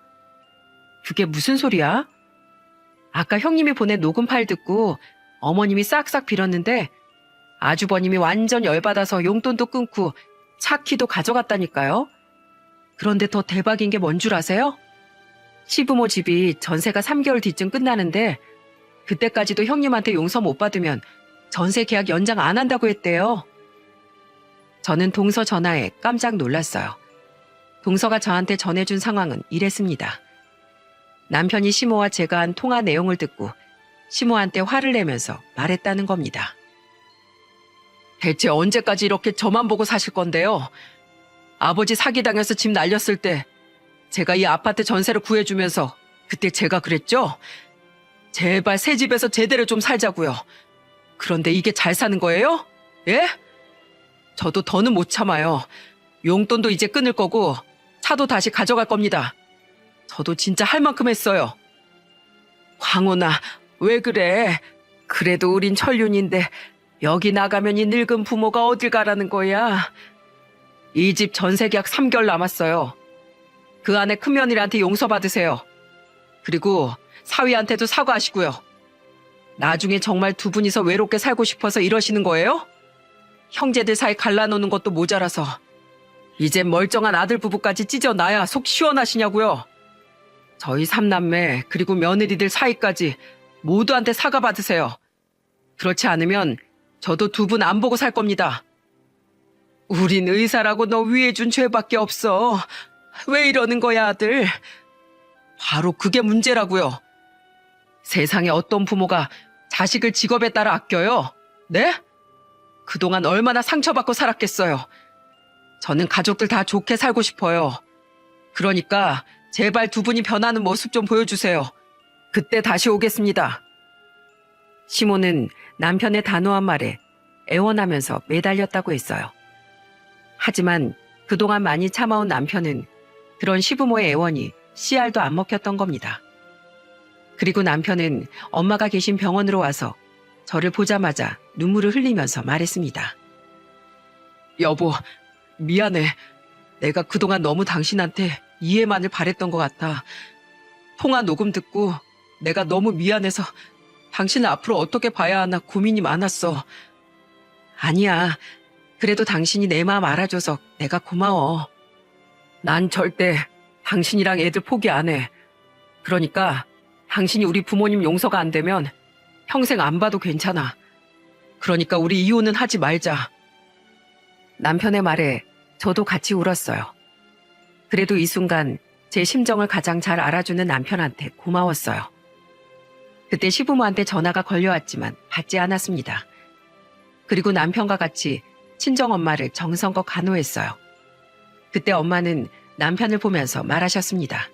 그게 무슨 소리야? 아까 형님이 보낸 녹음 파일 듣고 어머님이 싹싹 빌었는데 아주버님이 완전 열받아서 용돈도 끊고 차 키도 가져갔다니까요. 그런데 더 대박인 게 뭔 줄 아세요? 시부모 집이 전세가 3개월 뒤쯤 끝나는데 그때까지도 형님한테 용서 못 받으면 전세 계약 연장 안 한다고 했대요. 저는 동서 전화에 깜짝 놀랐어요. 동서가 저한테 전해준 상황은 이랬습니다. 남편이 시모와 제가 한 통화 내용을 듣고 시모한테 화를 내면서 말했다는 겁니다. 대체 언제까지 이렇게 저만 보고 사실 건데요? 아버지 사기당해서 집 날렸을 때 제가 이 아파트 전세를 구해주면서 그때 제가 그랬죠? 제발 새 집에서 제대로 좀 살자고요. 그런데 이게 잘 사는 거예요? 예? 저도 더는 못 참아요. 용돈도 이제 끊을 거고 차도 다시 가져갈 겁니다. 저도 진짜 할 만큼 했어요. 광호나, 왜 그래? 그래도 우린 천륜인데 여기 나가면 이 늙은 부모가 어딜 가라는 거야? 이 집 전세 계약 3개월 남았어요. 그 안에 큰며느리한테 용서받으세요. 그리고 사위한테도 사과하시고요. 나중에 정말 두 분이서 외롭게 살고 싶어서 이러시는 거예요? 형제들 사이 갈라놓는 것도 모자라서 이젠 멀쩡한 아들 부부까지 찢어놔야 속 시원하시냐고요. 저희 삼남매 그리고 며느리들 사이까지 모두한테 사과받으세요. 그렇지 않으면 저도 두 분 안 보고 살 겁니다. 우린 의사라고 너 위해 준 죄밖에 없어. 왜 이러는 거야, 아들? 바로 그게 문제라고요. 세상에 어떤 부모가 자식을 직업에 따라 아껴요? 네? 그동안 얼마나 상처받고 살았겠어요. 저는 가족들 다 좋게 살고 싶어요. 그러니까 제발 두 분이 변하는 모습 좀 보여주세요. 그때 다시 오겠습니다. 시모는 남편의 단호한 말에 애원하면서 매달렸다고 했어요. 하지만 그동안 많이 참아온 남편은 그런 시부모의 애원이 씨알도 안 먹혔던 겁니다. 그리고 남편은 엄마가 계신 병원으로 와서 저를 보자마자 눈물을 흘리면서 말했습니다. 여보, 미안해. 내가 그동안 너무 당신한테 이해만을 바랬던 것 같아. 통화 녹음 듣고 내가 너무 미안해서 당신을 앞으로 어떻게 봐야 하나 고민이 많았어. 아니야. 그래도 당신이 내 마음 알아줘서 내가 고마워. 난 절대 당신이랑 애들 포기 안 해. 그러니까 당신이 우리 부모님 용서가 안 되면 평생 안 봐도 괜찮아. 그러니까 우리 이혼은 하지 말자. 남편의 말에 저도 같이 울었어요. 그래도 이 순간 제 심정을 가장 잘 알아주는 남편한테 고마웠어요. 그때 시부모한테 전화가 걸려왔지만 받지 않았습니다. 그리고 남편과 같이 친정엄마를 정성껏 간호했어요. 그때 엄마는 남편을 보면서 말하셨습니다.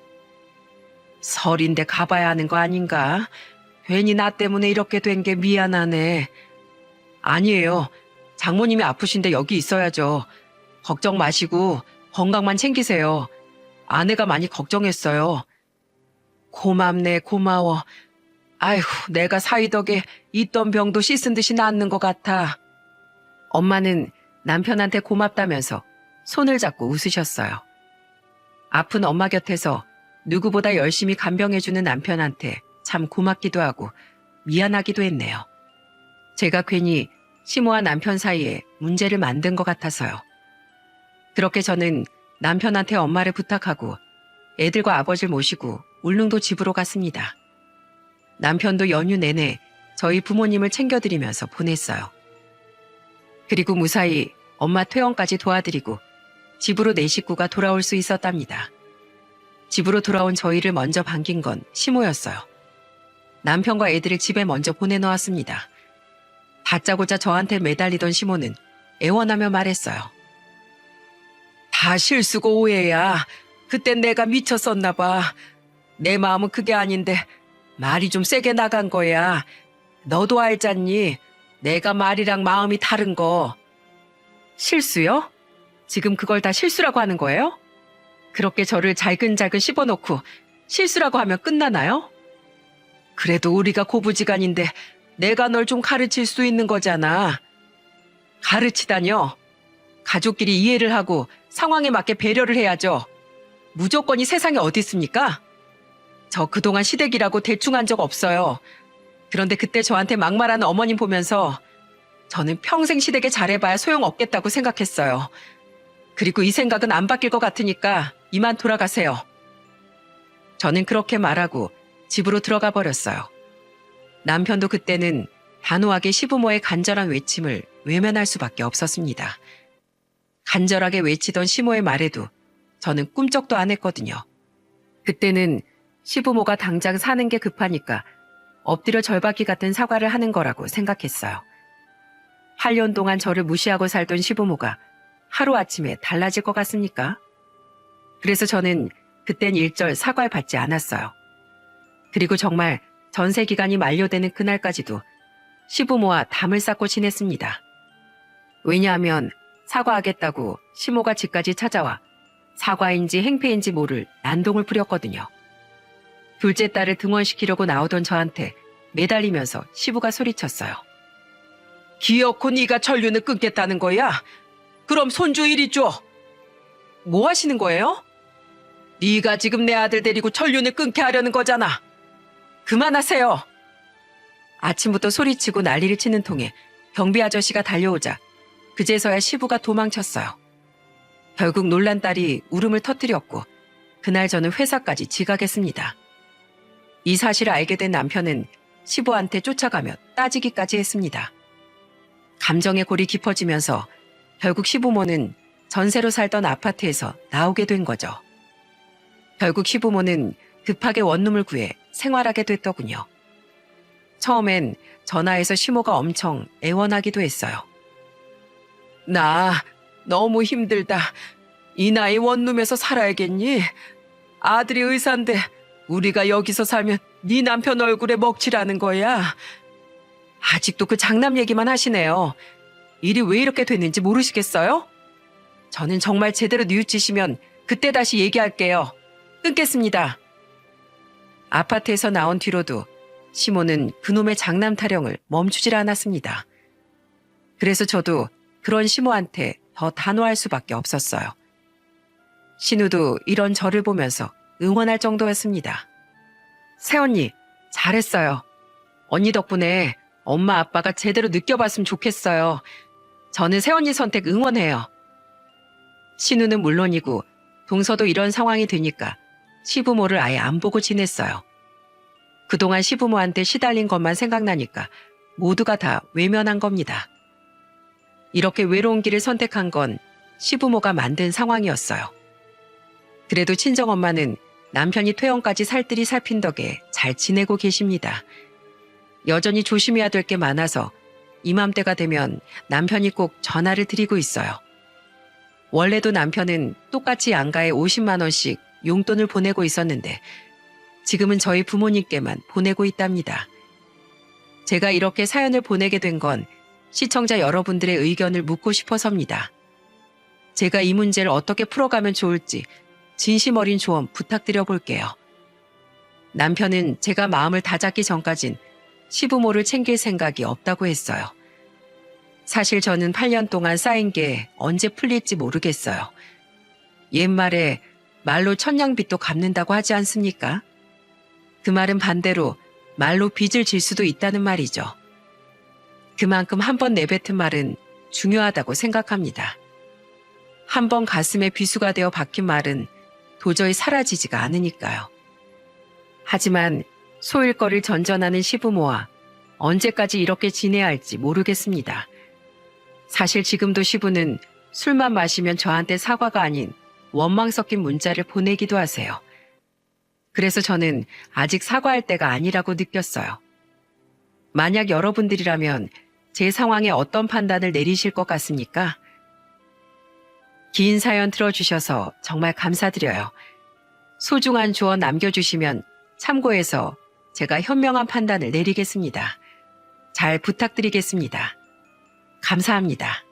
설인데 가봐야 하는 거 아닌가? 괜히 나 때문에 이렇게 된 게 미안하네. 아니에요. 장모님이 아프신데 여기 있어야죠. 걱정 마시고 건강만 챙기세요. 아내가 많이 걱정했어요. 고맙네, 고마워. 아휴, 내가 사위 덕에 있던 병도 씻은 듯이 낫는 것 같아. 엄마는 남편한테 고맙다면서 손을 잡고 웃으셨어요. 아픈 엄마 곁에서 누구보다 열심히 간병해주는 남편한테 참 고맙기도 하고 미안하기도 했네요. 제가 괜히 시모와 남편 사이에 문제를 만든 것 같아서요. 그렇게 저는 남편한테 엄마를 부탁하고 애들과 아버지를 모시고 울릉도 집으로 갔습니다. 남편도 연휴 내내 저희 부모님을 챙겨드리면서 보냈어요. 그리고 무사히 엄마 퇴원까지 도와드리고 집으로 네 식구가 돌아올 수 있었답니다. 집으로 돌아온 저희를 먼저 반긴 건 시모였어요. 남편과 애들을 집에 먼저 보내놓았습니다. 다짜고짜 저한테 매달리던 시모는 애원하며 말했어요. 다 실수고 오해야. 그땐 내가 미쳤었나 봐. 내 마음은 그게 아닌데 말이 좀 세게 나간 거야. 너도 알잖니. 내가 말이랑 마음이 다른 거. 실수요? 지금 그걸 다 실수라고 하는 거예요? 그렇게 저를 잘근잘근 씹어놓고 실수라고 하면 끝나나요? 그래도 우리가 고부지간인데 내가 널 좀 가르칠 수 있는 거잖아. 가르치다뇨? 가족끼리 이해를 하고 상황에 맞게 배려를 해야죠. 무조건이 세상에 어디 있습니까? 저 그동안 시댁이라고 대충 한 적 없어요. 그런데 그때 저한테 막말하는 어머님 보면서 저는 평생 시댁에 잘해봐야 소용없겠다고 생각했어요. 그리고 이 생각은 안 바뀔 것 같으니까 이만 돌아가세요. 저는 그렇게 말하고 집으로 들어가 버렸어요. 남편도 그때는 단호하게 시부모의 간절한 외침을 외면할 수밖에 없었습니다. 간절하게 외치던 시모의 말에도 저는 꿈쩍도 안 했거든요. 그때는 시부모가 당장 사는 게 급하니까 엎드려 절받기 같은 사과를 하는 거라고 생각했어요. 8년 동안 저를 무시하고 살던 시부모가 하루아침에 달라질 것 같습니까? 그래서 저는 그땐 일절 사과를 받지 않았어요. 그리고 정말 전세 기간이 만료되는 그날까지도 시부모와 담을 쌓고 지냈습니다. 왜냐하면 사과하겠다고 시모가 집까지 찾아와 사과인지 행패인지 모를 난동을 부렸거든요. 둘째 딸을 등원시키려고 나오던 저한테 매달리면서 시부가 소리쳤어요. 기어코 네가 전륜을 끊겠다는 거야? 그럼 손주 이리 줘. 뭐 하시는 거예요? 네가 지금 내 아들 데리고 전륜을 끊게 하려는 거잖아. 그만하세요. 아침부터 소리치고 난리를 치는 통에 경비 아저씨가 달려오자 그제서야 시부가 도망쳤어요. 결국 놀란 딸이 울음을 터뜨렸고 그날 저는 회사까지 지각했습니다. 이 사실을 알게 된 남편은 시부한테 쫓아가며 따지기까지 했습니다. 감정의 골이 깊어지면서 결국 시부모는 전세로 살던 아파트에서 나오게 된 거죠. 결국 시부모는 급하게 원룸을 구해 생활하게 됐더군요. 처음엔 전화해서 시모가 엄청 애원하기도 했어요. 나 너무 힘들다. 이 나이 원룸에서 살아야겠니? 아들이 의사인데 우리가 여기서 살면 네 남편 얼굴에 먹칠하는 거야. 아직도 그 장남 얘기만 하시네요. 일이 왜 이렇게 됐는지 모르시겠어요? 저는 정말 제대로 뉘우치시면 그때 다시 얘기할게요. 끊겠습니다. 아파트에서 나온 뒤로도 시모는 그놈의 장남 타령을 멈추질 않았습니다. 그래서 저도 그런 시모한테 더 단호할 수밖에 없었어요. 신우도 이런 저를 보면서 응원할 정도였습니다. 새언니, 잘했어요. 언니 덕분에 엄마 아빠가 제대로 느껴봤으면 좋겠어요. 저는 새언니 선택 응원해요. 신우는 물론이고 동서도 이런 상황이 되니까 시부모를 아예 안 보고 지냈어요. 그동안 시부모한테 시달린 것만 생각나니까 모두가 다 외면한 겁니다. 이렇게 외로운 길을 선택한 건 시부모가 만든 상황이었어요. 그래도 친정엄마는 남편이 퇴원까지 살뜰히 살핀 덕에 잘 지내고 계십니다. 여전히 조심해야 될 게 많아서 이맘때가 되면 남편이 꼭 전화를 드리고 있어요. 원래도 남편은 똑같이 양가에 50만 원씩 용돈을 보내고 있었는데 지금은 저희 부모님께만 보내고 있답니다. 제가 이렇게 사연을 보내게 된 건 시청자 여러분들의 의견을 묻고 싶어서입니다. 제가 이 문제를 어떻게 풀어가면 좋을지 진심 어린 조언 부탁드려 볼게요. 남편은 제가 마음을 다잡기 전까진 시부모를 챙길 생각이 없다고 했어요. 사실 저는 8년 동안 쌓인 게 언제 풀릴지 모르겠어요. 옛말에 말로 천냥빚도 갚는다고 하지 않습니까? 그 말은 반대로 말로 빚을 질 수도 있다는 말이죠. 그만큼 한 번 내뱉은 말은 중요하다고 생각합니다. 한 번 가슴에 비수가 되어 박힌 말은 도저히 사라지지가 않으니까요. 하지만 소일거리를 전전하는 시부모와 언제까지 이렇게 지내야 할지 모르겠습니다. 사실 지금도 시부는 술만 마시면 저한테 사과가 아닌 원망 섞인 문자를 보내기도 하세요. 그래서 저는 아직 사과할 때가 아니라고 느꼈어요. 만약 여러분들이라면 제 상황에 어떤 판단을 내리실 것 같습니까? 긴 사연 들어주셔서 정말 감사드려요. 소중한 조언 남겨주시면 참고해서 제가 현명한 판단을 내리겠습니다. 잘 부탁드리겠습니다. 감사합니다.